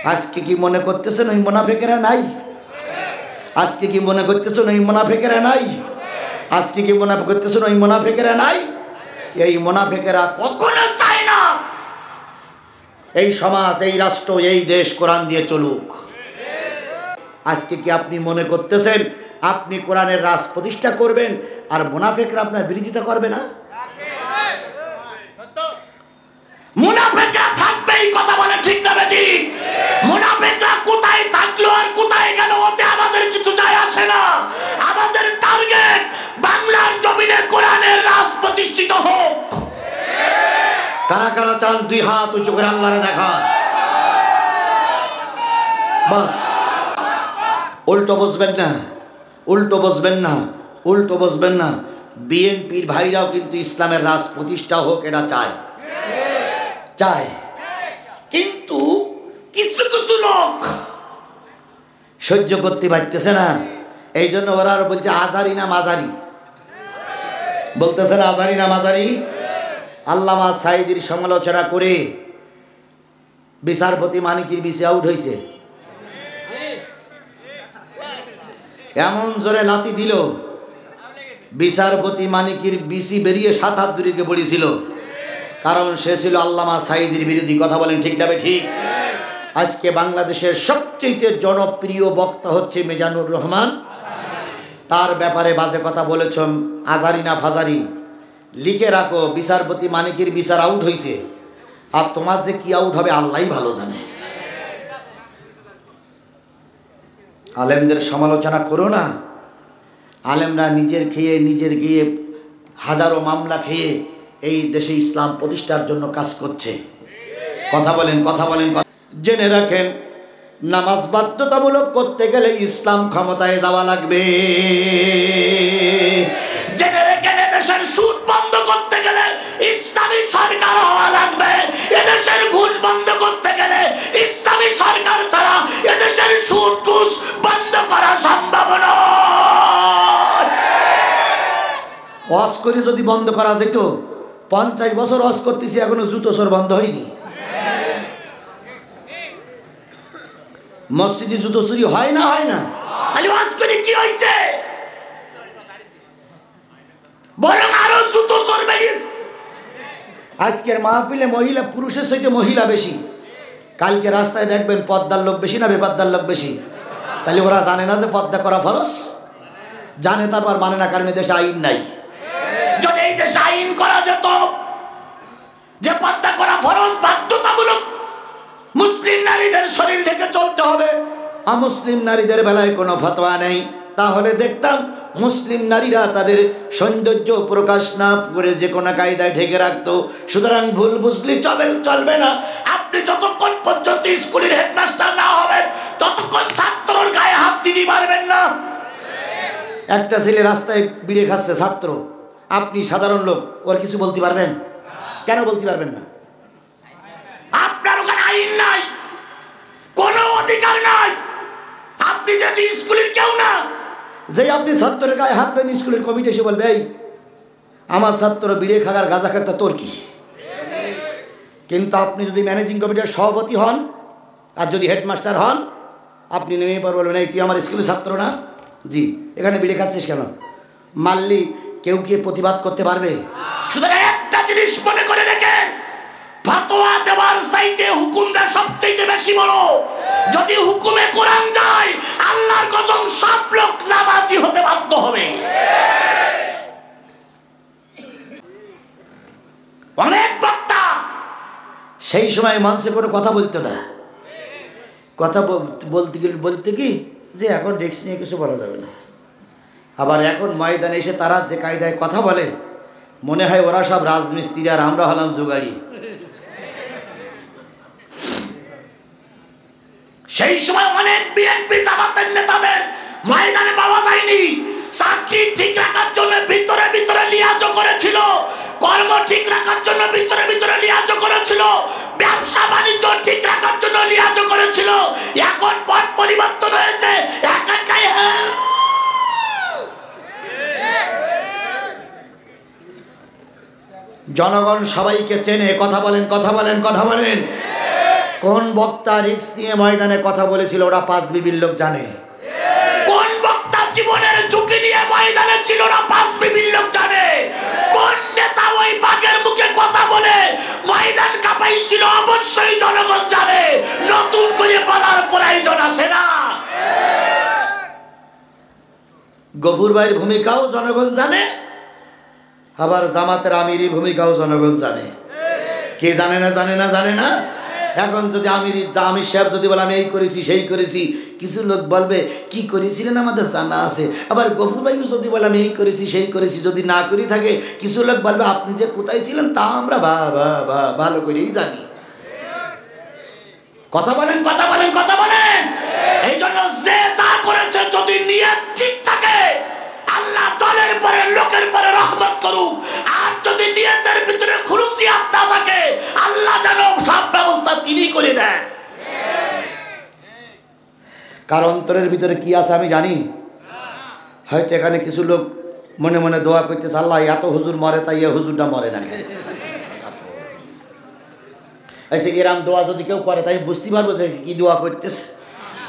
আজকে কি মনে করতেছেন ওই মুনাফিকেরা নাই? আজকে কি মনে করতেছেন ওই মুনাফিকেরা নাই? আজকে কি মনে করতেছেন ওই মুনাফিকেরা নাই? এই মুনাফিকেরা কখনো চায় না এই সমাজ, এই রাষ্ট্র, এই দেশ কোরআন দিয়ে চলুক। আজকে কি আপনি মনে করতেছেন আপনি কোরআনের রাজ প্রতিষ্ঠা করবেন আর মুনাফিকরা আপনার বিরোধিতা করবে না? মুনাফিকরা থাকবেই, কথা বলে ঠিক না বেটি? মুনাফিকরা কোথায় থাকলো আর কোথায় গেল ওতে আমাদের কিছু যায় আসে না। আমাদের টার্গেট বাংলার জমিনে কোরআনের রাজ প্রতিষ্ঠিত হোক। কারা কারা চান দুই হাত উঁচু করে আল্লাহরে দেখান। বাস, উল্টো বসবেন না, উল্টো বসবেন না, উল্টো বসবেন না। বিএনপির ভাইরাও কিন্তু ইসলামের রাজ প্রতিষ্ঠা হোক এটা চায়, চায়। কিন্তু কিছু কিছু লোক সহ্য করতে পারতেছে না, এই জন্য ওরা বলছে আজারি না মাজারি, বলতেছে না আজারি না মাজারি। আল্লামা সাঈদীর সমালোচনা করে বিচারপতি মানিকের বিসি আউট হয়েছে। এমন জোরে লাথি দিল বিচারপতি মানিকের বিসি বেরিয়ে 7 হাত দূরে পড়েছিল, কারণ সে ছিল আল্লামা সাঈদীর বিরোধী। কথা বলেন ঠিক না ঠিক? আজকে বাংলাদেশের সবচেয়ে জনপ্রিয় বক্তা হচ্ছে মিজানুর রহমান। তার ব্যাপারে বাজে কথা বলেছ, আজারি না ফাজারি। লিখে রাখো, বিচারপতি মানিকের বিচার আউট হয়েছে, আর তোমার যে কি আউট হবে আল্লাহই ভালো জানে। আলেমদের সমালোচনা করো না। আলেমরা নিজের খেয়ে নিজের গিয়ে হাজারো মামলা খেয়ে এই দেশে ইসলাম প্রতিষ্ঠার জন্য কাজ করছে। কথা বলেন, কথা বলেন। জেনে রাখেন, নামাজ বাধ্যতামূলক করতে গেলে ইসলাম ক্ষমতায় যাওয়া লাগবে। জেনে রাখেন, এদেশের সুদ বন্ধ করতে গেলে ইসলামী সরকার হওয়া লাগবে। এদেশের ঘুষ বন্ধ করতে গেলে ইসলামী সরকার ছাড়া এদেশের সুদ ঘুষ বন্ধ করা সম্ভব নয়। ওয়াজ করে যদি বন্ধ করা যেত, 50 বছর ওয়াজ করতেছি এখনো জুতো চোর বন্ধ হয়নি। মসজিদে জুতো চুরি হয় না, হয় না? খালি ওয়াজ করে কি হয়েছে? বরং আরো জুতো চোর বেরিয়েছে। আজকের মাহফিলে মহিলা পুরুষের সাথে মহিলা বেশি। কালকে রাস্তায় দেখবেন পর্দার লোক বেশি না বেপর্দার লোক বেশি? তাহলে ওরা জানে না যে পর্দা করা ফরজ? জানে, তারপর মানে না, কারণ দেশে আইন নাই। যদি এই দেশে আইন করা যেত যে পর্দা করা ফরজ, বাধ্যতামূলক মুসলিম নারীদের শরীর ঢেকে চলতে হবে, অমুসলিম নারীদের বেলায় কোনো ফতোয়া নেই, তাহলে দেখতাম মুসলিম নারীরা তাদের সৌন্দর্য প্রকাশ না করে যে কোনো কায়দায় ঢেকে রাখতো। সুতরাং ভুল বুঝলি চলবে না। আপনি যতক্ষণ পর্যন্ত স্কুলের হেডমাস্টার না হবেন ততক্ষণ ছাত্রর গায়ে হাত দিতে পারবেন না। একটা ছেলে রাস্তায় বিড়ে খাচ্ছে, ছাত্র, আপনি সাধারণ লোক, ওর কিছু বলতে পারবেন? কেন বলতে পারবেন না? আপনার ওখানে আইন নাই, কোনো অধিকার নাই। আপনি যদি স্কুলের কেউ না, যে আপনি ছাত্রের গায়ে হাত দেন, স্কুলের কমিটি এসে বলবে এই আমার ছাত্র বিড়ে খাগার গাঁজা খাতা তোর কি? কিন্তু আপনি যদি ম্যানেজিং কমিটির সভাপতি হন আর যদি হেডমাস্টার হন, আপনি নেমে পর বলবেন এই তুই আমার স্কুলের ছাত্র না? জি। এখানে বিড়ে খাচ্ছিস কেন? মারলি কেউ কি প্রতিবাদ করতে পারবে? সুতরাং একটা জিনিস মনে করে রেখেন, ফতোয়া দেওয়ার চাইতে হুকুমটা সবচেয়ে বেশি বড়। যদি হুকুমে কোরআন যায়, আল্লাহর কসম সব লোক নামাজি হতে বাধ্য হবে। অনেক বক্তা সেই সময় মানুষে কোনো কথা বলতো না। কথা বলতে কি যে এখন রিস্ক নিয়ে কিছু বলা যাবে না। আবার এখন ময়দানে এসে তারা যে কায়দায় কথা বলে, মনে হয় ওরা সব রাজমিস্ত্রি আর আমরা হলাম জোগাড়ি। সেই সময় অনেক বিএনপি জামাতের নেতাদের ময়দানে পাওয়া যায়নি। চাকরি ঠিক রাখার জন্য ভিতরে ভিতরে লিয়াজো করেছিল, কর্ম ঠিক রাখার জন্য ভিতরে ভিতরে লিয়াজো করেছিল, ব্যবসা বাণিজ্য ঠিক রাখার জন্য লিয়াজো করেছিল। এখন পথ পরিবর্তন হয়েছে, একাই জনগণ সবাইকে চেনে। কথা বলেন, কথা বলেন, কথা বলেন। কোন বক্তা রিক্স নিয়ে ময়দানে কথা বলেছিল ওরা পাঁচ বিবির লোক জানে। কোন বক্তা জীবনের ঝুঁকি নিয়ে ময়দানে ছিল ওরা পাঁচ বিবির লোক জানে। কোন নেতা ওই বাঘের মুখে কথা বলে ময়দান কাঁপাইছিল অবশ্যই জনগণ জানে। নতুন করে বলার প্রয়োজন আসে না। গফুর ভাইয়ের ভূমিকাও জনগণ জানে, আবার জামাতের আমিরি ভূমিকাও জনগণ জানে। কে জানে না? জানে না, জানে না। এখন যদি আমির সাহেব যদি বলে আমি এই করেছি সেই করেছি, কিছু লোক বলবে কি করেছিলেন আমাদের জানা আছে। আবার গফুর ভাইও যদি বলে আমি এই করেছি সেই করেছি, যদি না করি থাকে কিছু লোক বলবে আপনি যে কোথায় ছিলেন তা আমরা ভালো করেই জানি। কথা বলেন, কথা বলেন, কথা বলেন। এই জন্য যে যা করেছে যদি নিয়ত ঠিক থাকে আল্লাহ দলের পরে লোকের পরে রহমত করুক। আর যদি নিয়তের ভিতরে খুলুসিয়াত না থাকে আল্লাহ যেন সব ব্যবস্থা তিনি করে দেন। কার অন্তরের ভিতরে কি আছে আমি জানি। হয়তো এখানে কিছু লোক মনে মনে দোয়া করতেছে আল্লাহ এত হুজুর মরে তাই এ হুজুরটা মরে না কেন। এরাম দোয়া যদি কেউ করে তাই বুঝতে পারবো যে কি দোয়া করতেছে।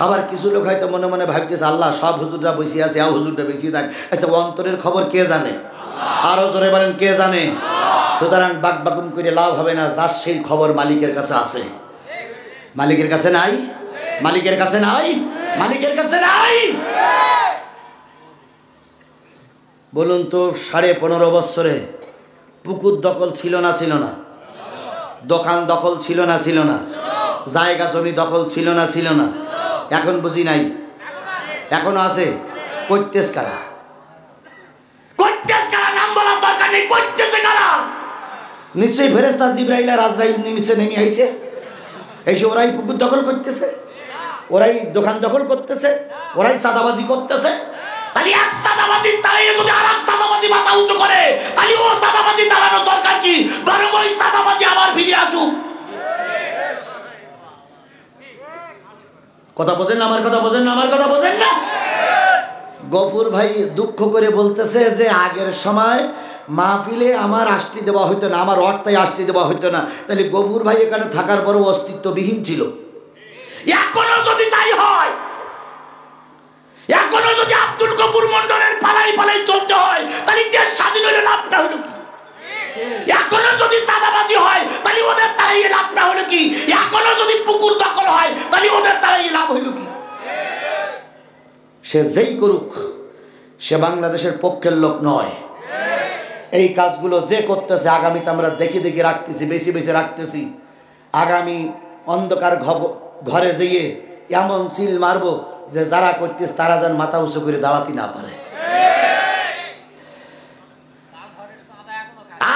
আবার কিছু লোক হয়তো মনে মনে ভাবতেছে আল্লাহ সব হুজুররা বেশি আছে, আও হুজুরটা বেশি থাক। আচ্ছা অন্তরের খবর কে জানে? আরো জোরে বলেন কে জানে? সুতরাং বাকবাকুম করে লাভ হবে না। যার সেই খবর মালিকের কাছে আছে। মালিকের কাছে নাই? মালিকের কাছে নাই? মালিকের কাছে নাই? বলুন তো 15.5 বছরে পুকুর দখল ছিল না ছিল না? দোকান দখল ছিল না ছিল না? জায়গা জমি দখল ছিল না ছিল না? এখন বুঝি নাই? এখনো আছে? করতেছ কারা? করতেছ কারা? নাম বলার দরকার নেই। করতেছে কারা? নিশ্চয়ই ফেরেশতা জিবরাইল আর আজরাইল নিচে নেমে আইছে। এসে ওরাই পুকুর দখল করতেছে, ওরাই দোকান দখল করতেছে, ওরাই চাঁদাবাজি করতেছে। তাহলে এক চাঁদাবাজি তাড়িয়ে যদি আর এক চাঁদাবাজি মাথা উঁচু করে তাহলে ও চাঁদাবাজি দাঁড়ানোর দরকার কি? বরং ওই চাঁদাবাজি আবার ফিরে আসুক। কথা বোঝেন না? আমার কথা বোঝেন না? আমার কথা বোঝেন না? গফুর ভাই দুঃখ করে বলতেছে যে আগের সময় মাহফিলে আমার আষ্টি দেওয়া হইতো না, আমার অর্থায় আষ্টি দেওয়া হইতো না। তাহলে গফুর ভাই এখানে থাকার পরও অস্তিত্ববিহীন ছিল। এখনো যদি তাই হয়, এখনো যদি আব্দুল গফুর মন্ডলের পালাই পালাই চলতে হয় তাহলে দেশ স্বাধীন হলে লাভটা হলো কি? এখনো যদি চাঁদাবাজি হয় তাহলে ওদের তারাই লাভটা হলো কি? এখনো যদি পুকুর দখল হয় তাহলে ওদের তারাই লাভ হইল কি? সে যেই করুক সে বাংলাদেশের পক্ষের লোক নয়। এই কাজগুলো যে করতেছে আগামীতে আমরা দেখে দেখে রাখতেছি, বেশি বেশি রাখতেছি। আগামী অন্ধকার ঘরে যেয়ে এমন সিল মারবো যে যারা করতেছে তারা যেন মাথা উঁচু করে দাঁড়াতে না পারে।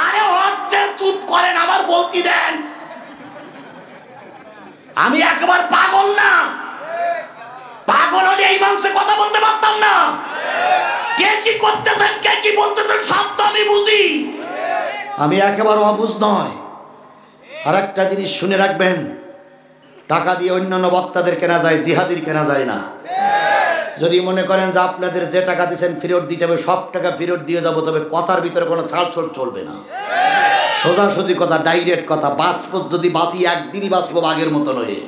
আরে হচ্ছে, চুপ করেন, আমার বলতে দেন। আমি একবার পাগল না। পাগল হলে এই মানুষে কথা বলতে পারতাম না। কে কি করতেছেন, কে কি বলতেছেন সব তো আমি বুঝি। আমি একেবারে অবুঝ নয়। আর একটা জিনিস শুনে রাখবেন, টাকা দিয়ে অন্যান্য বক্তাদের কেনা যায়, জিহাদির কেনা যায় না। যদি মনে করেন যে আপনাদের যে টাকা দিচ্ছেন ফেরত দিতে হবে, সব টাকা ফেরত দিয়ে যাবো, তবে কথার ভিতরে কোনো ছাড়ছাড় চলবে না। সোজাসুজি কথা, ডাইরেক্ট কথা। বাঁচব যদি বাঁচি একদিনই বাঁচবো আগের মতো নয়।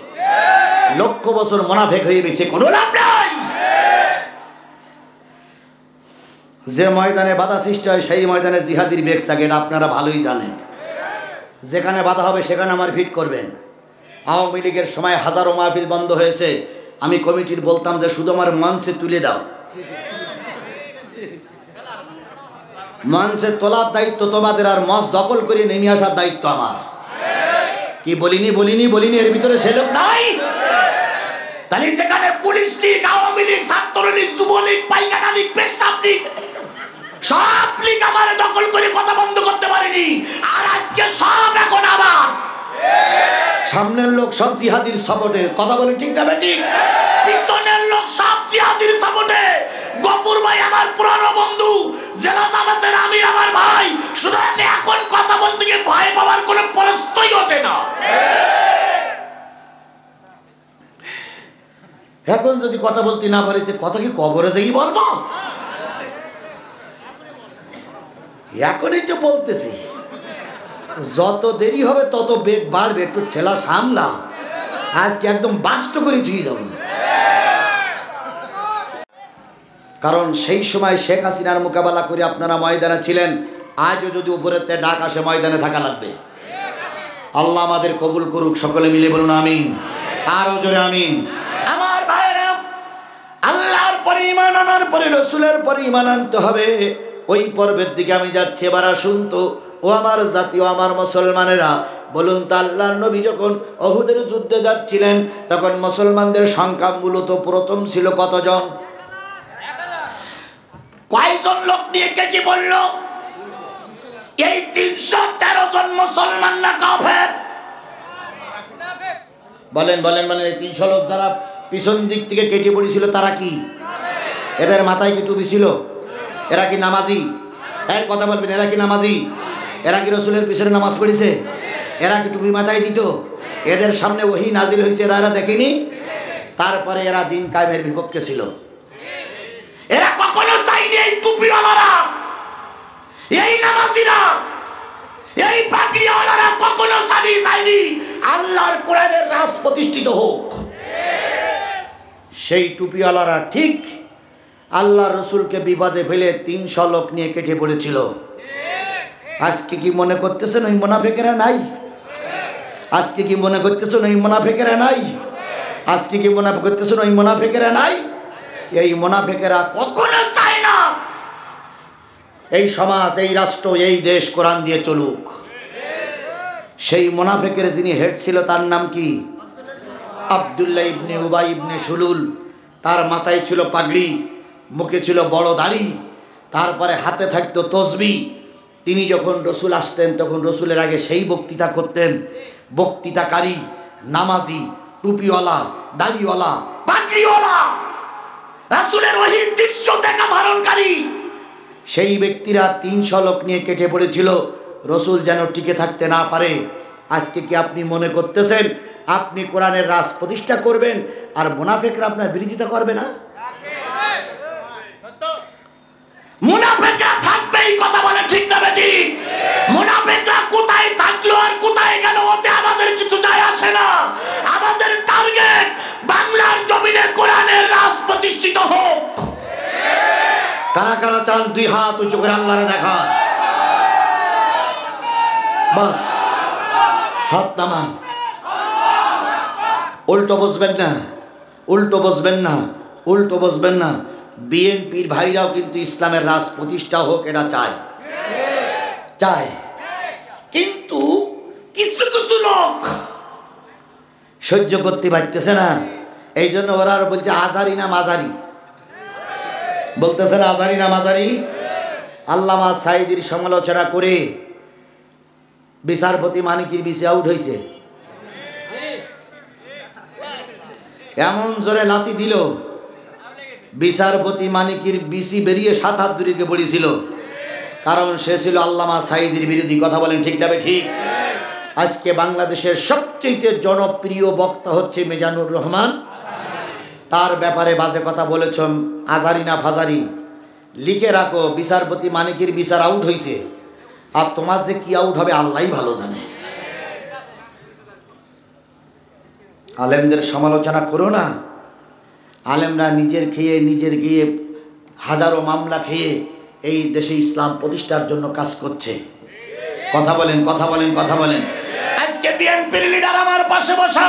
লক্ষ বছর মোনাফেক হয়ে গেছে, কোনো লাভ নাই। যে ময়দানে বাধা সৃষ্টি হয় সেই ময়দানে জিহাদির বেগ থাকে, এটা আপনারা ভালোই জানেন। যেখানে বাধা হবে সেখানে আমার ভিড় করবেন। আওয়ামী লীগের সময় হাজারো মাহফিল বন্ধ হয়েছে, আমি কমিটির বলতাম যে শুধু আমার মঞ্চে তুলে দাও। মঞ্চে তোলার দায়িত্ব তোমাদের, আর মঞ্চ দখল করে নেমে আসার দায়িত্ব আমার। কি বলিনি বলিনি বলিনি? এর ভিতরে সে লোক নাই। তাহলে যেখানে পুলিশ লীগ, আওয়ামী লীগ, ছাত্রলীগ, যুবলীগ, পাইকানা লীগ, পেশাব লীগ, সব লীগ আমার দখল করে কথা বন্ধ করতে পারেনি। আর আজকে সব এখন আবার সামনের লোক সব জিহাদির সাপোর্টে। কথা বলেন ঠিক না বেঠিক? পিছনের লোক সব জিহাদির সাপোর্টে। গফুর ভাই আমার পুরানো বন্ধু, জেলা জামাতের আমির আমার ভাই। সুতরাং এখন কথা বলতে গিয়ে ভয় পাওয়ার কোনো প্রশ্নই ওঠে না। এখন যদি কথা বলতে না পারি কথা কি কবরে যাই বলবো? এখনই তো বলতেছি, যত দেরি হবে তত বেগ বাড়বে। একটু ছেলা সামলা। আজকে একদম বাস্ত করে চুই যাব। কারণ সেই সময় শেখ হাসিনার মোকাবেলা করে আপনারা ময়দানে ছিলেন, আজও যদি উপরেতে ডাক আসে ময়দানে থাকা লাগবে। আল্লাহ আমাদের কবুল করুক, সকলে মিলে বলুন আমিন, আরো জোরে আমিন। আমার ভাইরা, আল্লাহর পরে ঈমান আনার পরে রসুলের পরে ঈমান আনতে হবে। ওই পর্বের দিকে আমি যাচ্ছি, এবার আসুন তো ও আমার জাতীয়, আমার মুসলমানেরা, বলুন তো আল্লাহর নবী যখন উহুদের যুদ্ধে যাচ্ছিলেন তখন মুসলমানদের সংখ্যা মূলত প্রথম ছিল কতজন? কয়জন লোক নিয়ে কেটে বলল? এই 313 জন মুসলমান না কাফের? বলেন বলেন বলেন, এই 300 লোক যারা পিছন দিক থেকে কেটে পড়েছিল তারা কি? এদের মাথায় কি টুপি ছিল? এরা কি নামাজি? এই কথা বলবেন, এরা কি নামাজি? এরা কি রসুলের পিছনে নামাজ পড়েছে? এরা কি টুপি মাথায় দিত? এদের সামনে ওহী নাজিল হয়েছে, এরা দেখেনি? তারপরে এরা দিন কায়েমের বিপক্ষে ছিল। এরা কখনো চাইনি এই টুপিওয়ালারা, এই নামাজিরা, এই পাগড়িওয়ালারা কখনো চাইনি আল্লাহর কোরআনের রাজ প্রতিষ্ঠিত হোক। সেই টুপিওয়ালারা ঠিক আল্লাহ রসুলকে বিপদে ফেলে 300 লোক নিয়ে কেটে পড়েছিল। আজকে কি মনে করতেছেন ওই মুনাফিকেরা নাই? আজকে কি মনে করতেছেন ওই মুনাফিকেরা নাই? আজকে কি মনে করতেছেন ওই মুনাফিকেরা নাই? এই মুনাফিকেরা কখনো চায় না এই সমাজ, এই রাষ্ট্র, এই দেশ কোরআন দিয়ে চলুক। সেই মুনাফিকের যিনি হেড ছিল তার নাম কি? আব্দুল্লাহ ইবনে উবাই ইবনে সুলুল। তার মাথায় ছিল পাগড়ি, মুখে ছিল বড় দাড়ি, তারপরে হাতে থাকতো তসবি। তিনি যখন রসুল আসতেন তখন রসুলের আগে সেই বক্তৃতা করতেন। বক্তৃতাকারী, নামাজি, টুপিওয়ালা, দাড়িওয়ালা, পাগড়িওয়ালা, রাসূলের ওহীর দৃশ্য দেখা ধারণকারী সেই ব্যক্তিরা 300 লোক নিয়ে কেটে পড়েছিল, রসুল যেন টিকে থাকতে না পারে। আজকে কি আপনি মনে করতেছেন আপনি কোরআনের রাজ প্রতিষ্ঠা করবেন আর মুনাফিকরা আপনার বিরোধিতা করবে না? মুনাফিকরা থাকবে, এই কথা বলে ঠিক না বেটি? মুনাফিকরা কোথায় থাকলো আর কোথায় গেল ওতে আমাদের কিছু যায় আসে না। আমাদের টার্গেট বাংলার জমিনে কোরআনের রাজ প্রতিষ্ঠিত হোক। কারা কারা চান দুই হাত উঁচু করে আল্লাহরে দেখান। বাস, হাত নামান। উল্টো বসবেন না, উল্টো বসবেন না, উল্টো বসবেন না। বিএনপির ভাইরাও কিন্তু ইসলামের রাজ প্রতিষ্ঠা হোক এটা চায়, চায়। কিন্তু কিছু কিছু লোক সহ্য করতে পারতেছে না, এই জন্য ওরা বলছে আজারি না মাজারি। বলতেছে না আজারি না মাজারি। আল্লামা সাঈদীর সমালোচনা করে বিচারপতি মানিকের বিসি আউট হয়েছে। এমন জোরে লাথি দিল বিচারপতি মানিকের বিসি বেরিয়ে 7 হাত দূরে পড়েছিল, কারণ সে ছিল আল্লামা সাঈদীর বিরোধী। কথা বলেন ঠিক যাবে? ঠিক। আজকে বাংলাদেশের সবচেয়ে জনপ্রিয় বক্তা হচ্ছে মিজানুর রহমান। তার ব্যাপারে বাজে কথা বলেছ, আজারি না ফাজারি। লিখে রাখো, বিচারপতি মানিকের বিচার আউট হয়েছে, আর তোমার যে কি আউট হবে আল্লাহই ভালো জানে। আলেমদের সমালোচনা করো না। আলেমরা নিজের খেয়ে নিজের গিয়ে হাজারো মামলা খেয়ে এই দেশে ইসলাম প্রতিষ্ঠার জন্য কাজ করছে। কথা বলেন, কথা বলেন, কথা বলেন। আজকে বিএনপির লিডার আমার পাশে বসা,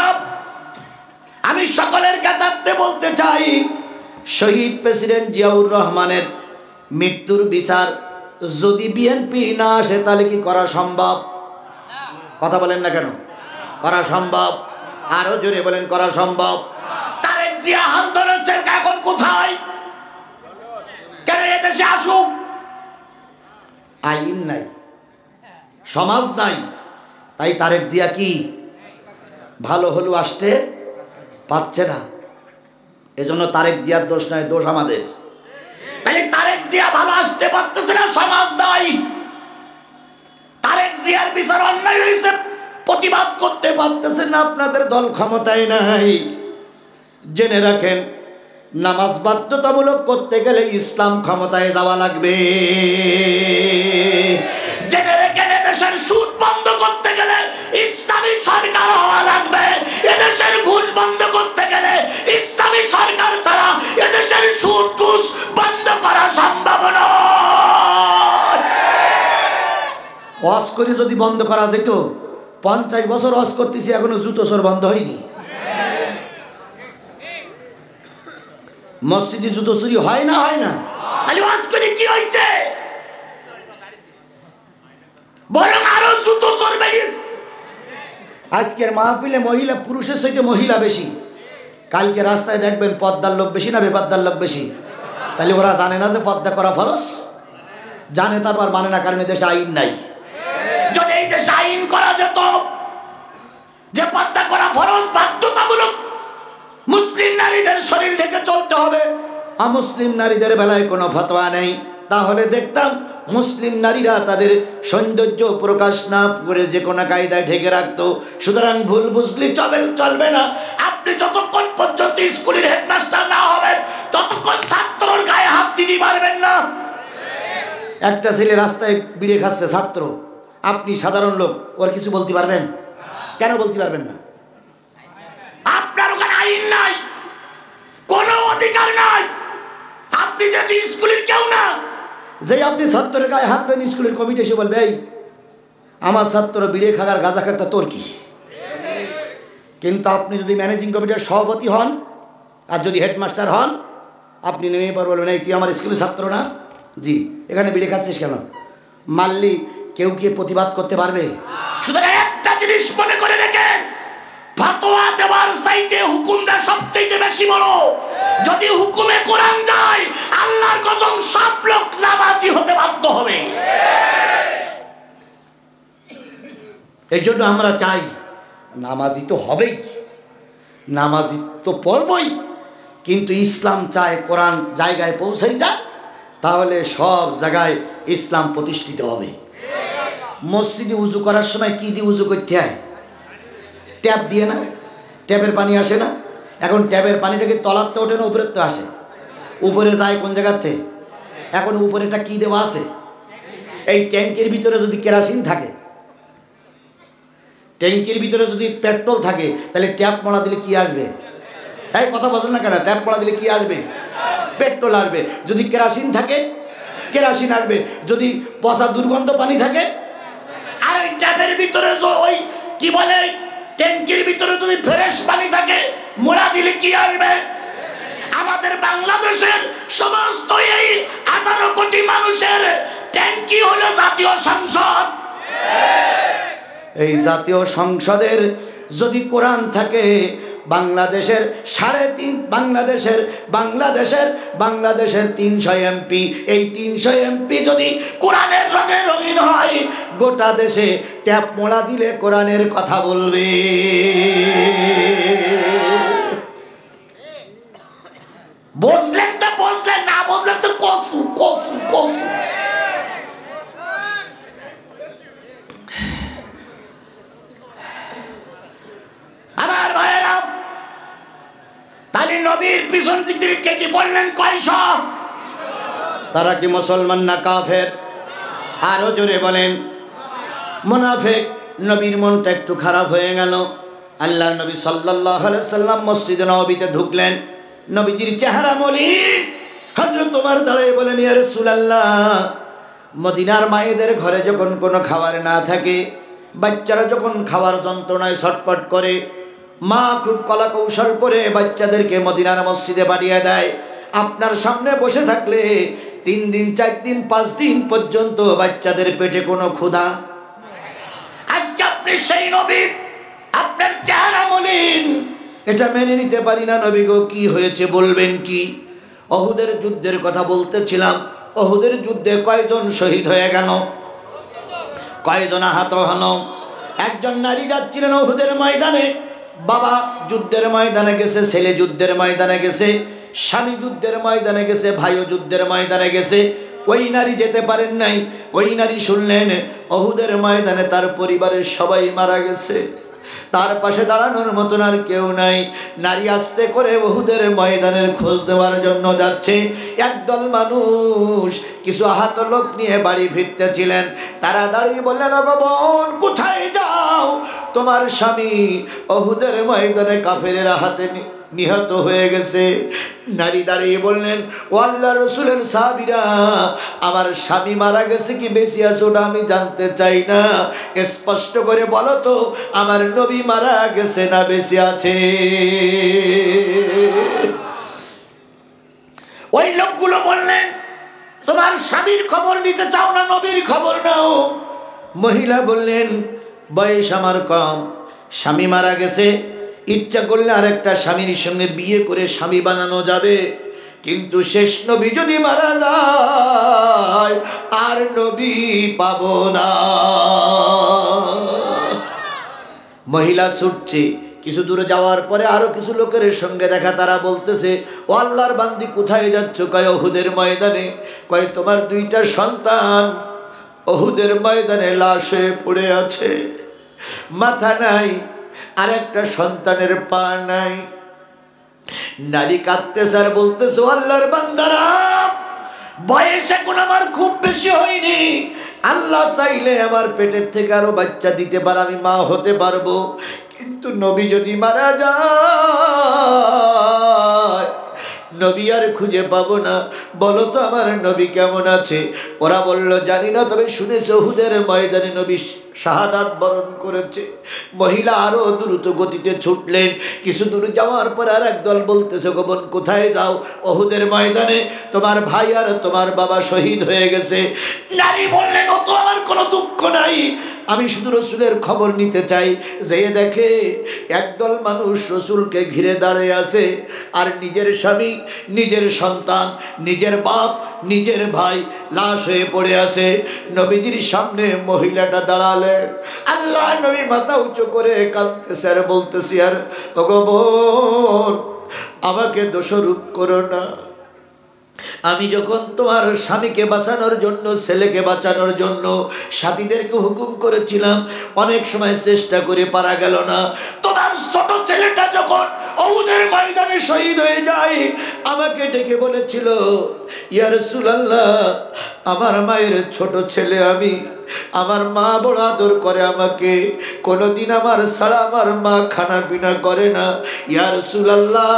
আমি সকলের কাতারতে বলতে চাই, শহীদ প্রেসিডেন্ট জিয়াউর রহমানের মৃত্যুর বিচার যদি বিএনপি না আসে তাহলে কি করা সম্ভব? কথা বলেন না কেন? করা সম্ভব। আরো জোরে বলেন, করা সম্ভব। তারেক জিয়া হাল ধরেছেন, এখন কোথায়? কেন এদেশে আসুক? আইন নাই, সমাজ নাই, তাই তারেক জিয়া কি ভালো হলেও আসতে পাচ্ছে না। এজন্য তারেক জিয়ার দোষ নয়, দোষ আমাদের। তাহলে তারেক জিয়া ভালো আসতে পারতেছে না, সমাজ নাই। তারেক জিয়ার বিচার অন্যায় হয়েছে, প্রতিবাদ করতে পারতেছে না, আপনাদের দল ক্ষমতায় নাই। জেনে রাখেন, নামাজ বাধ্যতামূলক করতে গেলে ইসলাম ক্ষমতায় যাওয়া লাগবে। জেনে রেখে দেশের সুদ বন্ধ করতে গেলে ইসলামী সরকার হওয়া লাগবে। এদেশের ঘুষ বন্ধ করতে গেলে ইসলামী সরকার ছাড়া এদেশের সুদ ঘুষ বন্ধ করা সম্ভব নয়। ওয়াজ করে যদি বন্ধ করা যেত, 50 বছর ওয়াজ করতেছি এখনো জুতো চোর বন্ধ হয়নি। মসজিদে জুতো চুরি হয় না? হয় না? খালি ওয়াজ করে কি হয়েছে? বরং আরো জুতো চোর বেরিয়েছে। আজকের মাহফিলে মহিলা পুরুষের সাথে মহিলা বেশি, কালকে রাস্তায় দেখবেন পর্দার লোক বেশি না বেপর্দার লোক বেশি। তাহলে ওরা জানে না যে পর্দা করা ফরজ? জানে, তারপর মানে না, কারণ দেশে আইন নাই। যদি এই দেশে আইন করা যেত যে পর্দা করা ফরজ, বাধ্যতামূলক মুসলিম নারীদের শরীর ঢেকে চলতে হবে, অমুসলিম নারীদের বেলায় কোনো ফতোয়া নেই, তাহলে দেখতাম মুসলিম নারীরা তাদের সৌন্দর্য প্রকাশ না করে যে কোনো কায়দায় ঢেকে রাখতো। সুতরাং ভুল বুঝলি চলবে না। আপনি যতক্ষণ পর্যন্ত স্কুলের হেডমাস্টার না হবেন ততক্ষণ ছাত্রর গায়ে হাত দিতে পারবেন না। একটা ছেলে রাস্তায় বিড়ে খাচ্ছে, ছাত্র, আপনি সাধারণ লোক, ওর কিছু বলতে পারবেন? কেন বলতে পারবেন না? আপনার ওখানে আইন নাই, কোনো অধিকার নাই। আপনি যদি স্কুলের কেউ না, যে আপনি ছাত্রের গায়ে হাত দেন, স্কুলের কমিটি এসে বলবে এই আমার ছাত্র বিড়ে খাগার গাঁজা খাগটা তোর কি? কিন্তু আপনি যদি ম্যানেজিং কমিটির সভাপতি হন আর যদি হেডমাস্টার হন, আপনি নেমে পর বলবেন এই তুই আমার স্কুলের ছাত্র না? জি। এখানে বিড়ে খাচ্ছিস কেন? মারলি কেউ কি প্রতিবাদ করতে পারবে? সুতরাং একটা জিনিস মনে করে রেখেন, ফতোয়া দেওয়ার চাইতে হুকুমটা সবচেয়ে বেশি বড়। যদি হুকুমে কোরআন যায়, আল্লাহর কসম সব লোক নামাজি হতে বাধ্য হবে। এই জন্য আমরা চাই নামাজি তো হবেই, নামাজি তো পড়বই, কিন্তু ইসলাম চায় কোরআন জায়গায় পৌঁছাই যায়, তাহলে সব জায়গায় ইসলাম প্রতিষ্ঠিত হবে। মসজিদে উজু করার সময় কি দিয়ে উজু করতে হয়? ট্যাপ দিয়ে না? ট্যাপের পানি আসে না? এখন ট্যাপের পানিটাকে তলাতে ওঠে না উপরের তো আসে? উপরে যায় কোন জায়গাতে? এখন উপরেটা কি দেওয়া আছে? এই ট্যাঙ্কের ভিতরে যদি কেরোসিন থাকে, ট্যাঙ্কির ভিতরে যদি পেট্রোল থাকে, তাহলে ট্যাপ মারা দিলে কি আসবে? এই কথা বলেন না কেন? ট্যাপ মারা দিলে কি আসবে? পেট্রোল আসবে। যদি কেরোসিন থাকে, কেরোসিন আসবে। যদি পচা দুর্গন্ধ পানি থাকে, আর ওই ট্যাপের ভিতরে ওই কি বলে ট্যাঙ্কির ভিতরে যদি ফ্রেশ পানি থাকে, মোড়া দিলে কি আসবে? আমাদের বাংলাদেশের সমস্ত এই 18 কোটি মানুষের ট্যাঙ্কি হলো জাতীয় সংসদ। এই জাতীয় সংসদের যদি কোরআন থাকে, বাংলাদেশের 3.5 বাংলাদেশের 300 এমপি, এই 300 এমপি যদি কোরআনের রঙে রঙিন হয়, গোটা দেশে ট্যাপ মোড়া দিলে কোরআনের কথা বলবে। বুঝলেন তো? বুঝলেন না বুঝলেন তো কসু কসু কসু। আমার ভাইয়েরা, তাহলে নবীর পিছন দিক থেকে কেটে বললেন কয়শো? তারা কি মুসলমান না কাফের? আরো জোরে বলেন। মুনাফিক। নবীর মনটা একটু খারাপ হয়ে গেল। আল্লাহ নবী সাল্লাল্লাহু আলাইহি সাল্লাম মসজিদে নববীতে ঢুকলেন। নবীজির চেহারা মলিন। হযরত ওমর দাঁড়িয়ে বলেন, ইয়া রাসূলুল্লাহ, মদিনার মায়েদের ঘরে যখন কোনো খাবার না থাকে, বাচ্চারা যখন খাওয়ার যন্ত্রণায় ছটফট করে, মা খুব কলা কৌশল করে বাচ্চাদেরকে মদিনার মসজিদে পাঠিয়ে দেয়। আপনার সামনে বসে থাকলে 3 দিন 4 দিন 5 দিন পর্যন্ত বাচ্চাদের পেটে কোনো ক্ষুধা। আজকে আপনি সেই নবী, আপনার চেহারা মলিন, এটা মেনে নিতে পারি না। নবী গো, কি হয়েছে বলবেন কি? অহুদের যুদ্ধের কথা বলতেছিলাম। অহুদের যুদ্ধে কয়জন শহীদ হয়ে গেল? কয়জন আহত হলো? একজন নারী যাচ্ছিলেন অহুদের ময়দানে। বাবা যুদ্ধের ময়দানে গেছে, ছেলে যুদ্ধের ময়দানে গেছে, স্বামী যুদ্ধের ময়দানে গেছে, ভাইও যুদ্ধের ময়দানে গেছে। ওই নারী যেতে পারেন নাই। ওই নারী শুনলেন অহুদের ময়দানে তার পরিবারের সবাই মারা গেছে। তার পাশে দাঁড়ানোর মতন আর কেউ নাই। নারী আস্তে করে উহুদের ময়দানের খোঁজ দেওয়ার জন্য যাচ্ছে। একদল মানুষ কিছু আহত লোক নিয়ে বাড়ি ফিরতেছিলেন। তারা দাঁড়িয়ে বললেন, ওগো বোন, কোথায় যাও? তোমার স্বামী উহুদের ময়দানে কাফেরের হাতে নিহত হয়ে গেছে। নারী দাঁড়িয়ে বললেন, ও আল্লাহ রসুলের সাহাবীরা, আমার স্বামী মারা গেছে কি বেঁচে আছে ওটা আমি জানতে চাই না, স্পষ্ট করে বলো তো আমার নবী মারা গেছে না বেঁচে আছে? ওই লোকগুলো বললেন, তোমার স্বামীর খবর নিতে চাও না নবীর খবর নাও? মহিলা বললেন, বয়স আমার কম, স্বামী মারা গেছে, ইচ্ছা করলে আর একটা স্বামীর সঙ্গে বিয়ে করে স্বামী বানানো যাবে, কিন্তু শেষ নবী যদি মারা যায় আর নবী পাবো না। মহিলা ছুটছে। কিছু দূরে যাওয়ার পরে আরো কিছু লোকের সঙ্গে দেখা। তারা বলতেছে, ও আল্লাহর বান্দি কোথায় যাচ্ছ? কয় উহুদের ময়দানে। কয় তোমার দুইটা সন্তান উহুদের ময়দানে লাশ হয়ে পড়ে আছে, মাথা নাই, আর একটা সন্তানের পা নাই। নারী কাঁদতেছে আর বলতেছে, আল্লাহর বান্দারা, বয়স এখন আমার খুব বেশি হয়নি, আল্লাহ চাইলে আমার পেটের থেকে আরো বাচ্চা দিতে পারে, আমি মা হতে পারবো, কিন্তু নবী যদি মারা যায় নবী আর খুঁজে পাবো না, বলো তো আমার নবী কেমন আছে? ওরা বলল, জানি না, তবে শুনেছে উহুদের ময়দানে নবী শাহাদাত বরণ করেছে। মহিলা আরো দ্রুত গতিতে ছুটলেন। কিছু দূর যাওয়ার পর আর একদল বলতেছে, গো বোন, কোথায় যাও? উহুদের ময়দানে তোমার ভাই আর তোমার বাবা শহীদ হয়ে গেছে। নারী বললেন, ও তো আমার কোনো দুঃখ নাই, আমি শুধু রসুলের খবর নিতে চাই। যে দেখে একদল মানুষ রসুলকে ঘিরে দাঁড়িয়ে আছে, আর নিজের স্বামী, নিজের সন্তান, নিজের বাপ, নিজের ভাই লাশ হয়ে পড়ে আছে। নবীজির সামনে মহিলাটা দাঁড়ালেন। আল্লাহ নবী মাথা উঁচু করে কাঁদতেছে আর বলতেছি, আর ওগো বোন, আমাকে দোষারোপ করো না। আমি যখন তোমার স্বামীকে বাঁচানোর জন্য, ছেলেকে বাঁচানোর জন্য সাথীদেরকে হুকুম করেছিলাম, অনেক সময় চেষ্টা করে পারা গেল না। তোমার ছোট ছেলেটা যখন উহুদের ময়দানে শহীদ হয়ে যায়, আমাকে ডেকে বলেছিল, ইয়া রাসূলুল্লাহ, আমার মায়ের ছোট ছেলে আমি, আমার মা বড় আদর করে আমাকে, কোনোদিন আমার ছাড়া আমার মা খানা পিনা করে না, ইয়া রাসূলুল্লাহ,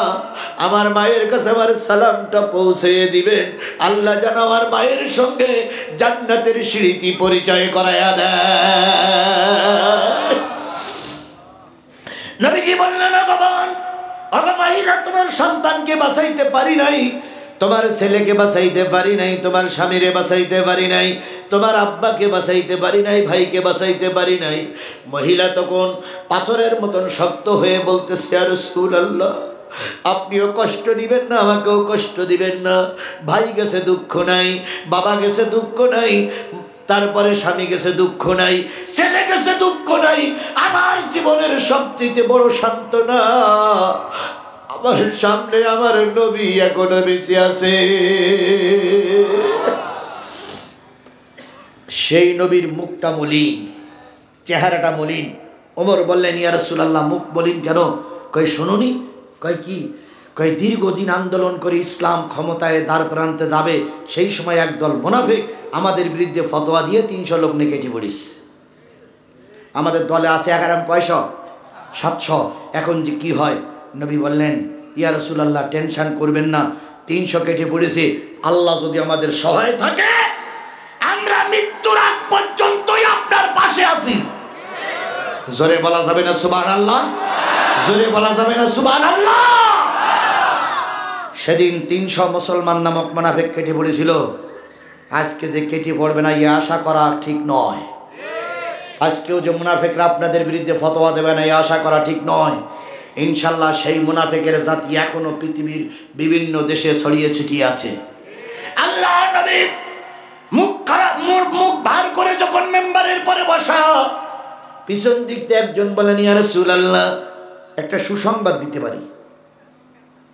আমার মায়ের কাছে আমার সালামটা পৌঁছে দিবেন, আল্লাহ যেন আমার মায়ের সঙ্গে জান্নাতের সিঁড়িটি পরিচয় করায়া দেয়। নবীজি বললেন, ভগবান, ওগো মহিলা, তোমার সন্তানকে বাঁচাইতে পারি নাই, তোমার ছেলেকে বাঁচাইতে পারি নাই, তোমার স্বামীরে বাঁচাইতে পারি নাই, তোমার আব্বাকে বাঁচাইতে পারি নাই, ভাইকে বাঁচাইতে পারি নাই। মহিলা তখন পাথরের মতন শক্ত হয়ে বলতেছে, ইয়া রাসূলুল্লাহ, আপনিও কষ্ট দিবেন না, আমাকেও কষ্ট দিবেন না। ভাই গেছে দুঃখ নাই, বাবা গেছে দুঃখ নাই, তারপরে স্বামী গেছে দুঃখ নাই, ছেলে গেছে দুঃখ নাই, আমার জীবনের সবচেয়ে বড় সান্ত্বনা আমার সামনে আমার নবী এখনো বেঁচে আছে। সেই নবীর মুখটা মলিন, চেহারাটা মলিন। ওমর বললেন, ইয়া রাসূলুল্লাহ, মুখ মলিন কেন? কই শুনুনি। কয় কি? কয় দীর্ঘদিন আন্দোলন করে ইসলাম ক্ষমতায় দাঁড় প্রান্তে যাবে, সেই সময় একদল মুনাফিক আমাদের বিরুদ্ধে ফতোয়া দিয়ে 300 লোক নিয়ে কেটে পড়িস। আমাদের দলে আছে 11 কয়শো? 700। এখন যে কি হয়? নবী বললেন, ইয়া রাসূলুল্লাহ, টেনশন করবেন না, 300 কেটে পড়েছে, আল্লাহ যদি আমাদের সহায় থাকে আমরা মৃত্যুর আগ পর্যন্তই আপনার পাশে আছি। জোরে বলা যাবে না সুবহানাল্লাহ? জোরে বলা যাবে না সুবহানাল্লাহ? সেদিন 300 মুসলমান নামক মুনাফিক কেটে পড়েছিল। আজকে যে কেটে পড়বে না, এই আশা করা ঠিক নয়। আজকেও যে মুনাফিকরা আপনাদের বিরুদ্ধে ফতোয়া দেবে না, এই আশা করা ঠিক নয়। ইনশাল্লাহ সেই মুনাফিকের জাতি এখনো পৃথিবীর বিভিন্ন দেশে ছড়িয়ে ছিটিয়ে আছে। আল্লাহ নবী মুখ খারাপ, মুখ ভার করে যখন মেম্বারের পরে বসা, পিছন দিক দিয়ে একজন বলেন, ইয়া রাসূলুল্লাহ, একটা সুসংবাদ দিতে পারি।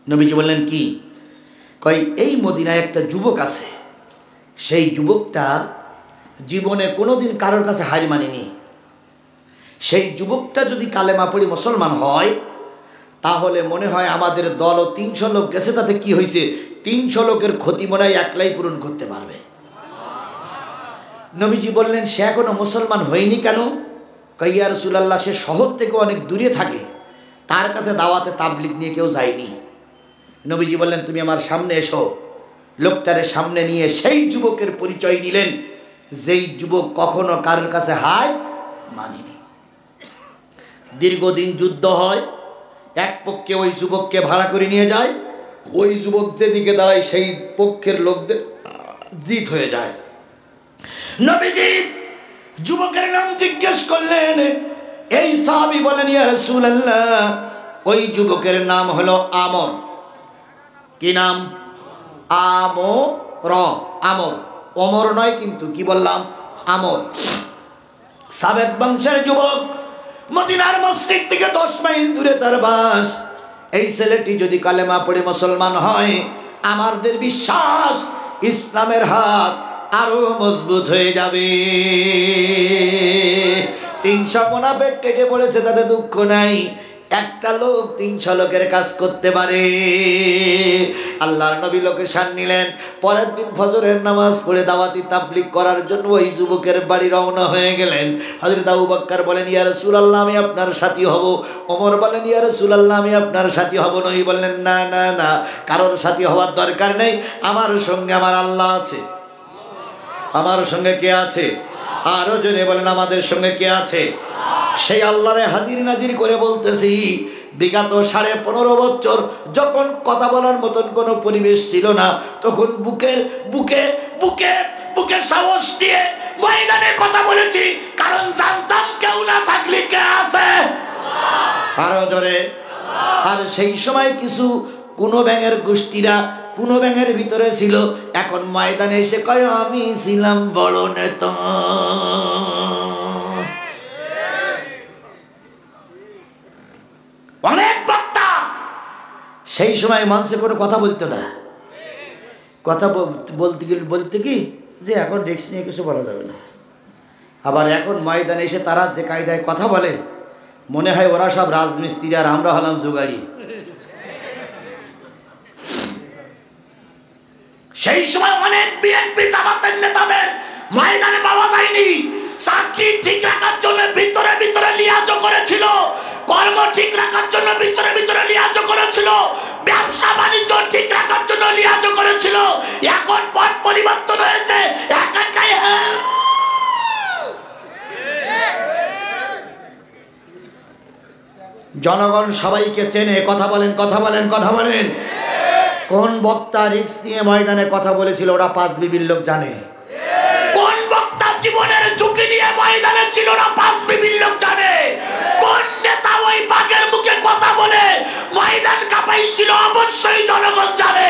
নবীজি বললেন, কি? কই, এই মদিনায় একটা যুবক আছে, সেই যুবকটা জীবনে কোনোদিন কারোর কাছে হার মানেনি, সেই যুবকটা যদি কালেমা পড়ে মুসলমান হয়, তাহলে মনে হয় আমাদের দল ও ৩০০ লোক গেছে, তাতে কি হয়েছে? ৩০০ লোকের ক্ষতি মনে হয় একলাই পূরণ করতে পারবে। নবীজি বললেন, সে এখনো মুসলমান হয়নি কেন? ইয়া রাসূলুল্লাহ, সে শহর থেকে অনেক দূরে থাকে, তার কাছে দাওয়াতে তাবলিগ নিয়ে কেউ যায়নি। নবীজি বললেন, তুমি আমার সামনে এসো। লোকটারে সামনে নিয়ে সেই যুবকের পরিচয় দিলেন, যেই যুবক কখনো কারোর কাছে হার মানেনি। দীর্ঘদিন যুদ্ধ হয়, এক পক্ষে ওই যুবককে ভাড়া করে নিয়ে যায়, ওই যুবক যেদিকে দাঁড়ায় সেই পক্ষের লোকদের জিত হয়ে যায়। নবীজি যুবকের নাম জিজ্ঞেস করলেন। এই সাহাবী বলেন, ইয়া রাসূলুল্লাহ, ওই যুবকের নাম হলো আমর। কি নাম? আমর। আমর, ওমর নয় কিন্তু, কি বললাম? আমর। সাবেক বংশের যুবক, মদিনার মসজিদ থেকে 10 মাইল দূরে তার বাস। এই ছেলেটি যদি কালেমা পড়ে মুসলমান হয়, আমাদের বিশ্বাস ইসলামের হাত আরো মজবুত হয়ে যাবে। 300 মুনাফিক কেটে পড়েছে, তাতে দুঃখ নাই। একটা লোক 300 লোকের কাজ করতে পারে। আল্লাহর নবী লোকেশন নিলেন। পরের দিন ফজরের নামাজ পড়ে দাওয়াতি তাবলীগ করার জন্য ওই যুবকের বাড়ি রওনা হয়ে গেলেন। হযরত আবু বকর বলেন, ইয়া রাসূলুল্লাহ, আমি আপনার সাথী হব। ওমর বলেন, ইয়া রাসূলুল্লাহ, আমি আপনার সাথী হব। নবী বললেন, না না না, কারোর সাথী হওয়ার দরকার নেই, আমার সঙ্গে আমার আল্লাহ আছে। আমার সঙ্গে কে আছে? আরো জোরে বলেন, আমাদের সঙ্গে কে আছে? সেই আল্লাহরে হাজির নাজির করে বলতেছি, বিগত 15.5 বছর যখন কথা বলার মতন কোনো পরিবেশ ছিল না, তখন বুকের বুকে বুকে বুকে সাহস দিয়ে ময়দানে কথা বলেছি, কারণ জানতাম কেউ না থাকলে কে আছে? আরো জোরে। আর সেই সময় কিছু কোনো ব্যাঙের গোষ্ঠীরা কোনো ব্যাঙের ভিতরে ছিল, এখন ময়দানে এসে কয়, আমি ছিলাম বড় নেতা। অনেক বক্তা সেই সময় মানুষে কোনো কথা বলতো না। কথা বলতে কি যে এখন রিস্ক নিয়ে কিছু বলা যাবে না। আবার এখন ময়দানে এসে তারা যে কায়দায় কথা বলে, মনে হয় ওরা সব রাজমিস্ত্রি আর আমরা হলাম জোগাড়ি। সেই সময় অনেক বিএনপি জামাতের নেতাদের ময়দানে পাওয়া যায়নি। চাকরি ঠিক রাখার জন্য ভিতরে ভিতরে লিয়াজ করেছিল, কর্ম ঠিক রাখার জন্য ভিতরে ভিতরে লিয়াজ করেছিল, ব্যবসা বাণিজ্য ঠিক রাখার জন্য লিয়াজ করেছিল। এখন পথ পরিবর্তন হয়েছে, একাই জনগণ সবাইকে চেনে। কথা বলেন, কথা বলেন, কথা বলেন। কোন বক্তা রিস্ক নিয়ে ময়দানে কথা বলেছিল ওরা 5 বিবির লোক জানে। কোন বক্তা জীবনের ঝুঁকি নিয়ে ময়দানে ছিল না 5 বিবির লোক জানে। কোন নেতা ওই বাঘের মুখে কথা বলে ময়দান কাঁপাইছিল অবশ্যই জনগণ জানে।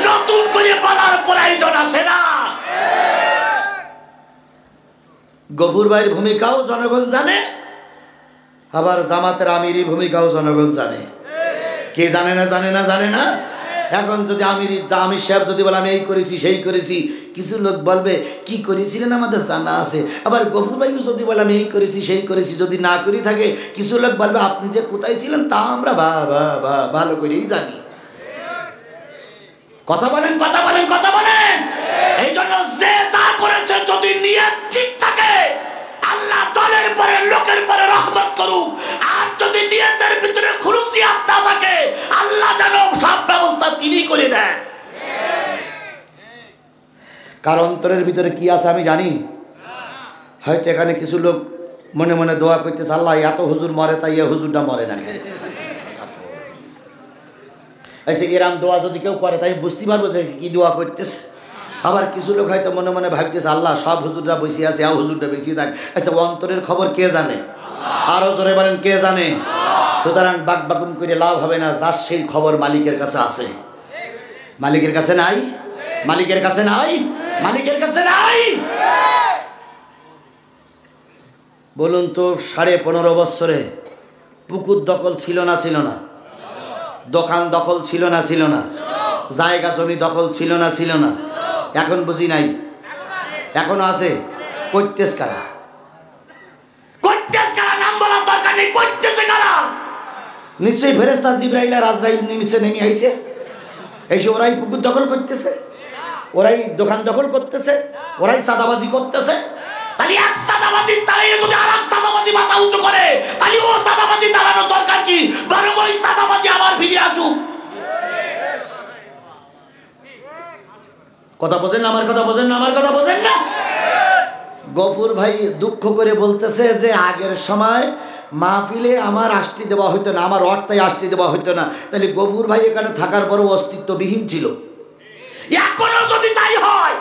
নতুন করে বলার প্রয়োজন আসে না। গফুর ভাইয়ের ভূমিকাও জনগণ জানে, আবার জামাতের আমিরি ভূমিকাও জনগণ জানে। কে জানে না? জানে না, জানে না। এখন যদি আমির সাহেব যদি বলে আমি এই করেছি সেই করেছি, কিছু লোক বলবে কি করেছিলেন আমাদের জানা আছে। আবার গফুর ভাইও যদি বলে আমি এই করেছি সেই করেছি, যদি না করি থাকে কিছু লোক বলবে আপনি যে কোথায় ছিলেন তা আমরা ভালো করেই জানি। কথা বলেন, কথা বলেন, কথা বলেন। এই জন্য যে যা করেছে যদি নিয়ত ঠিক থাকে, আল্লাহ দলের পরে লোকের পরে রহমত করুক। আর যদি নিয়তের ভিতরে খুলুসিয়াত না থাকে, আল্লাহ যেন সব ব্যবস্থা তিনি করে দেন। কার অন্তরের ভিতরে কি আছে আমি জানি। হয়তো এখানে কিছু লোক মনে মনে দোয়া করতেছে, আল্লাহ এত হুজুর মরে তাই হুজুরটা মরে না কেন। এরাম দোয়া যদি কেউ করে তাই বুঝতে পারবো যে কি দোয়া করতেছে। আবার কিছু লোক হয়তো মনে মনে ভাবতেছে আল্লাহ সব হুজুররা বসে আছে, হুজুরটা বেশি থাক। আচ্ছা, অন্তরের খবর কে জানে? আরো জোরে বলেন, কে জানে? সুতরাং বাকবাকুম করে লাভ হবে না। যার সেই খবর মালিকের কাছে আছে। মালিকের কাছে নাই? মালিকের কাছে নাই? মালিকের কাছে নাই? বলুন তো, 15.5 বছরে পুকুর দখল ছিল না ছিল না? দোকান দখল ছিল না ছিল না? জায়গা জমি দখল ছিল না ছিল না? এখন বুঝি নাই, এখনো আছে। করতেছ কারা? করতেছ কারা? নাম বলা করতেছে কারা? নিশ্চয়ই ফেরেশতা জিবরাইল আর আজরাইল নিচে নেমে আইছে, এসে ওরাই পুকুর দখল করতেছে, ওরাই দোকান দখল করতেছে, ওরাই চাঁদাবাজি করতেছে। তাহলে এক চাঁদাবাজির তাড়িয়ে যদি আর এক চাঁদাবাজি মাথা উঁচু করে, তাহলে ও চাঁদাবাজি দাঁড়ানোর দরকার কি? বরং ওই চাঁদাবাজি আবার ফিরে আসুক। কথা বোঝেন না? আমার কথা বোঝেন না? আমার কথা বোঝেন না? গফুর ভাই দুঃখ করে বলতেছে যে আগের সময় মাহফিলে আমার আষ্টি দেওয়া হইতো না, আমার অর্থায় আষ্টি দেওয়া হইতো না। তাহলে গফুর ভাই এখানে থাকার পরও অস্তিত্ববিহীন ছিল। এখনো যদি তাই হয়,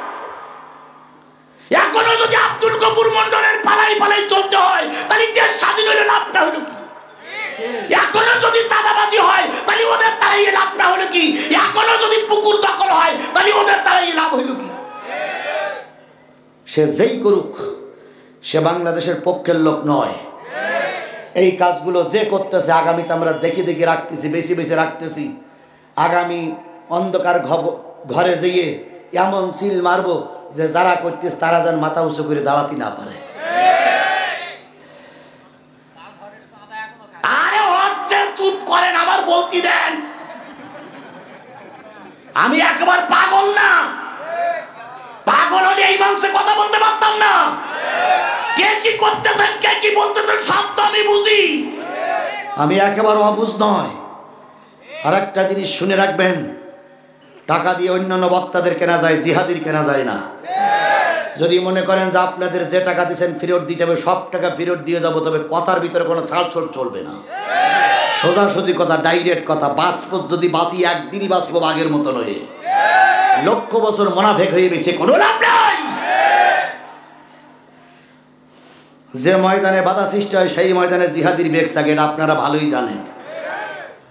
এখনো যদি আব্দুল গফুর মন্ডলের পালাই পালাই চলতে হয়, তাহলে দেশ স্বাধীন হলে লাভটা হলো কি? এখনো যদি চাঁদাবাজি হয়, তাহলে ওদের তারাই লাভটা হলো কি? এখনো যদি পুকুর দখল হয়, তাহলে ওদের তারাই লাভ হইল কি? সে যেই করুক, সে বাংলাদেশের পক্ষের লোক নয়। এই কাজগুলো যে করতেছে, আগামীতে আমরা দেখে দেখে রাখতেছি, বেশি বেশি রাখতেছি। আগামী অন্ধকার ঘরে যেয়ে এমন সিল মারবো যে যারা করতেছে তারা যেন মাথা উঁচু করে দাঁড়াতে না পারে। আরে হচ্ছে, চুপ করেন, আমার বলতে দেন। আমি একবার পাগল না, পাগল হলে এই মানুষে কথা বলতে পারতাম না। কে কি করতেছেন, কে কি বলতেছেন, সব তো আমি বুঝি। আমি একেবারে অবুঝ নয়। আর একটা জিনিস শুনে রাখবেন, টাকা দিয়ে অন্যান্য বক্তাদের কেনা যায়, জিহাদির কেনা যায় না। যদি মনে করেন যে আপনাদের যে টাকা দিচ্ছেন ফেরত দিতে হবে, সব টাকা ফেরত দিয়ে যাবো, তবে কথার ভিতরে কোনো ছাড়ছাড় চলবে না। সোজাসুজি কথা, ডাইরেক্ট কথা। বাঁচব যদি বাঁচি, একদিনই বাঁচবো আগের মতো নয়। লক্ষ বছর মোনাফেক হয়ে গেছে, কোনো লাভ নাই। যে ময়দানে বাধা সৃষ্টি হয় সেই ময়দানে জিহাদির বেগ থাকে, এটা আপনারা ভালোই জানেন।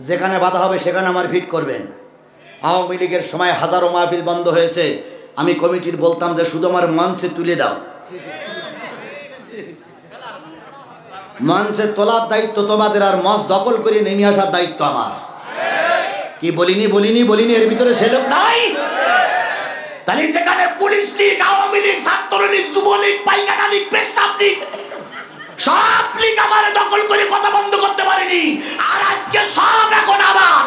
যেখানে বাধা হবে সেখানে আমার ভিড় করবেন। আওয়ামী লীগের সময় হাজারো মাহফিল বন্ধ হয়েছে, আমি কমিটির বলতাম যে শুধু আমার মঞ্চে তুলে দাও, মঞ্চে তোলার দায়িত্ব তোমাদের, আর মঞ্চ দখল করে নেমে আসার দায়িত্ব আমার। কি বলিনি বলিনি বলিনি, এর ভিতরে সে লোক নাই। তাহলে যেখানে পুলিশ লীগ, আওয়ামী লীগ, ছাত্রলীগ, যুবলীগ, পাইকানা লীগ, পেশাব লীগ, সব লীগ আমার দখল করে কথা বন্ধ করতে পারেনি। আর আজকে সব এখন আবার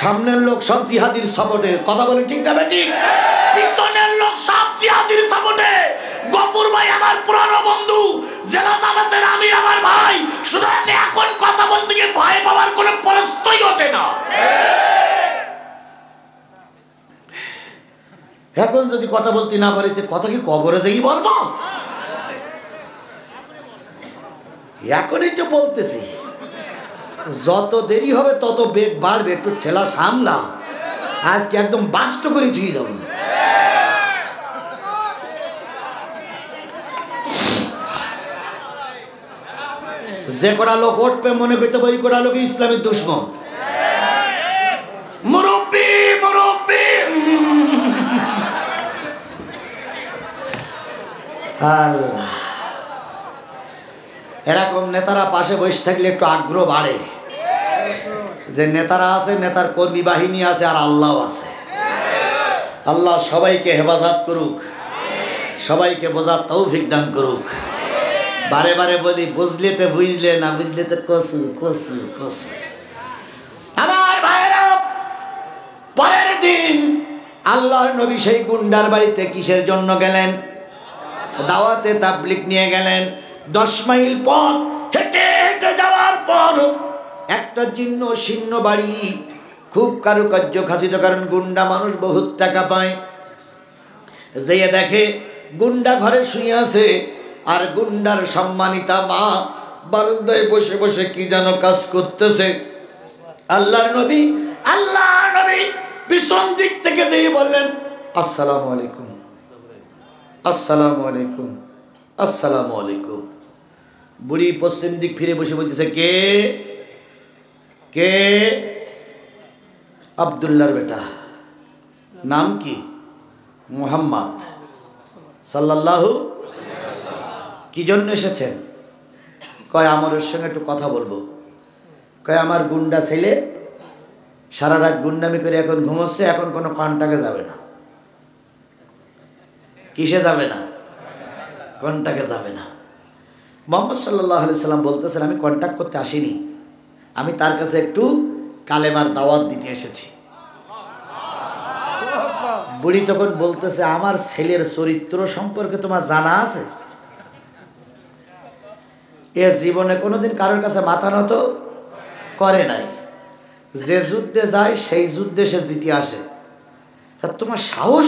সামনের লোক সব জিহাদির সাপোর্টে। কথা বলে ঠিক না বেঠিক? পিছনের লোক সব জিহাদির সাপোর্টে। গফুর ভাই আমার পুরানো বন্ধু, জেলা জামাতের আমির আমার ভাই। সুতরাং এখন কথা বলতে গিয়ে ভয় পাওয়ার কোনো প্রশ্নই ওঠে না। এখন যদি কথা বলতে না পারি, কথা কি কবরে যাই বলবো? এখনই তো বলতেছি, যত দেরি হবে তত বেগ বাড়বে। একটু ছেলা সামলা, আজকে একদম বাস্ট করে ধুয়ে যাবো। যে কটা লোক উঠবে মনে করতে ওই কটা লোক ইসলামের দুশ্মন। মুরব্বি মুরব্বি, আল্লাহ, এরকম নেতারা পাশে বসে থাকলে একটু আগ্রহ বাড়ে যে নেতারা আছে, নেতার কর্মী বাহিনী আছে, আর আল্লাহ আছে। আল্লাহ সবাইকে হেফাজত করুক, সবাইকে বোঝার তৌফিক দান করুক। বারে বারে বলি, বুঝলে তো বুঝলে, না বুঝলে তো কসু কসু কসু। আমার ভাইরা, পরের দিন আল্লাহর নবী সেই গুন্ডার বাড়িতে কিসের জন্য গেলেন? দাওয়াতে তাবলীগ নিয়ে গেলেন। 10 মাইল পথ হেঁটে হেঁটে যাওয়ার পর একটা জীর্ণ শীর্ণ বাড়ি, খুব কারুকার্য খাসিত, কারণ গুন্ডা মানুষ বহুত টাকা পায়। যেয়ে দেখে গুন্ডা ঘরে শুয়ে আছে, আর গুন্ডার সম্মানিতা মা বারান্দায় বসে বসে কি যেন কাজ করতেছে। আল্লাহর নবী পিছন দিক থেকে যেয়ে বললেন, আসসালামু আলাইকুম, আসসালামু আলাইকুম, আসসালামু আলাইকুম। বুড়ি পশ্চিম দিক ফিরে বসে বলতেছে, কে কে? আব্দুল্লাহর বেটা। নাম কি? মুহাম্মদ সাল্লাল্লাহু। কি জন্য এসেছেন? কয় আমাদের সঙ্গে একটু কথা বলবো। কয় আমার গুন্ডা ছেলে সারা রাত গুন্ডামি করে এখন ঘুমোচ্ছে, এখন কোনো কন্টাকে যাবে না। কিসে যাবে না? কন্টাকে যাবে না। মুহাম্মদ সাল্লাল্লাহু আলাইহি সাল্লাম বলতেছেন, আমি কন্ট্যাক্ট করতে আসিনি, আমি তার কাছে একটু কালেমার দাওয়াত দিতে এসেছি। বুড়ি তখন বলতেছে, আমার ছেলের চরিত্র সম্পর্কে তোমার জানা আছে? এ জীবনে কোনোদিন কারোর কাছে মাথা নত করে নাই, যে যুদ্ধে যায় সেই যুদ্ধে সে জিতে আসে, তা তোমার সাহস